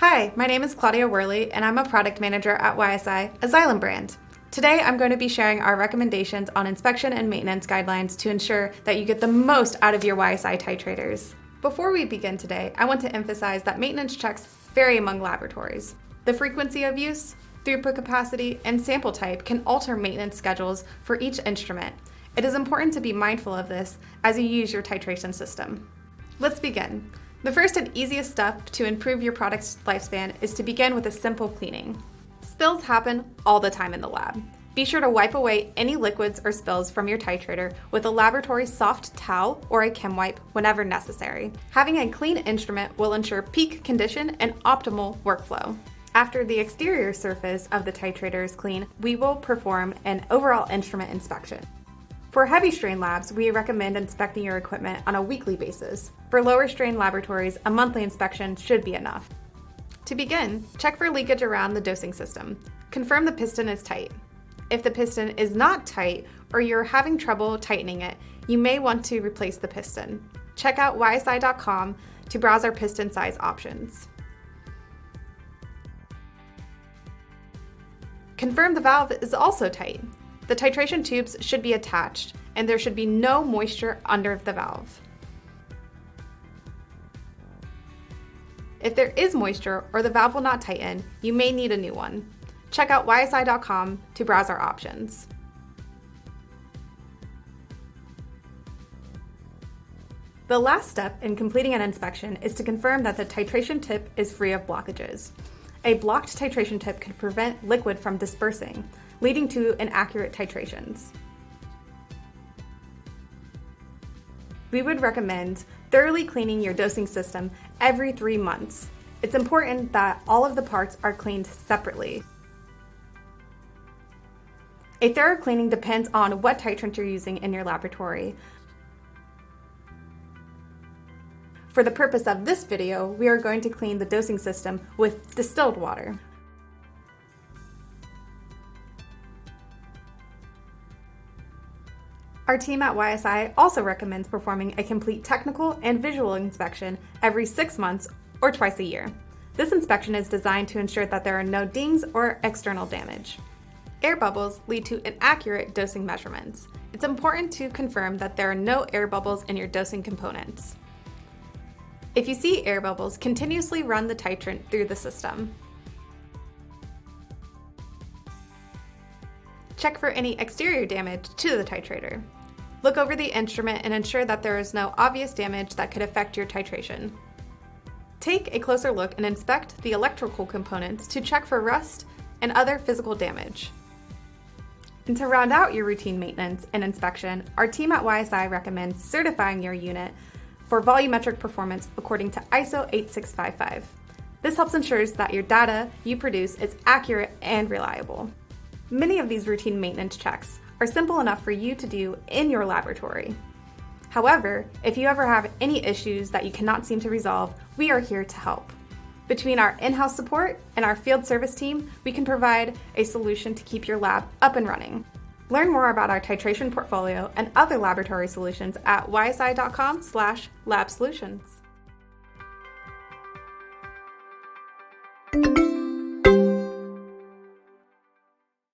Hi, my name is Claudia Worley, and I'm a product manager at YSI, a Xylem brand. Today, I'm going to be sharing our recommendations on inspection and maintenance guidelines to ensure that you get the most out of your YSI titrators. Before we begin today, I want to emphasize that maintenance checks vary among laboratories. The frequency of use, throughput capacity, and sample type can alter maintenance schedules for each instrument. It is important to be mindful of this as you use your titration system. Let's begin. The first and easiest step to improve your product's lifespan is to begin with a simple cleaning. Spills happen all the time in the lab. Be sure to wipe away any liquids or spills from your titrator with a laboratory soft towel or a chem wipe whenever necessary. Having a clean instrument will ensure peak condition and optimal workflow. After the exterior surface of the titrator is clean, we will perform an overall instrument inspection. For heavy strain labs, we recommend inspecting your equipment on a weekly basis. For lower strain laboratories, a monthly inspection should be enough. To begin, check for leakage around the dosing system. Confirm the piston is tight. If the piston is not tight or you're having trouble tightening it, you may want to replace the piston. Check out YSI.com to browse our piston size options. Confirm the valve is also tight. The titration tubes should be attached, and there should be no moisture under the valve. If there is moisture or the valve will not tighten, you may need a new one. Check out YSI.com to browse our options. The last step in completing an inspection is to confirm that the titration tip is free of blockages. A blocked titration tip can prevent liquid from dispersing, leading to inaccurate titrations. We would recommend thoroughly cleaning your dosing system every 3 months. It's important that all of the parts are cleaned separately. A thorough cleaning depends on what titrant you're using in your laboratory. For the purpose of this video, we are going to clean the dosing system with distilled water. Our team at YSI also recommends performing a complete technical and visual inspection every 6 months or twice a year. This inspection is designed to ensure that there are no dings or external damage. Air bubbles lead to inaccurate dosing measurements. It's important to confirm that there are no air bubbles in your dosing components. If you see air bubbles, continuously run the titrant through the system. Check for any exterior damage to the titrator. Look over the instrument and ensure that there is no obvious damage that could affect your titration. Take a closer look and inspect the electrical components to check for rust and other physical damage. And to round out your routine maintenance and inspection, our team at YSI recommends certifying your unit for volumetric performance according to ISO 8655. This helps ensure that your data you produce is accurate and reliable. Many of these routine maintenance checks are simple enough for you to do in your laboratory. However, if you ever have any issues that you cannot seem to resolve, we are here to help. Between our in-house support and our field service team, we can provide a solution to keep your lab up and running. Learn more about our titration portfolio and other laboratory solutions at ysi.com/labsolutions.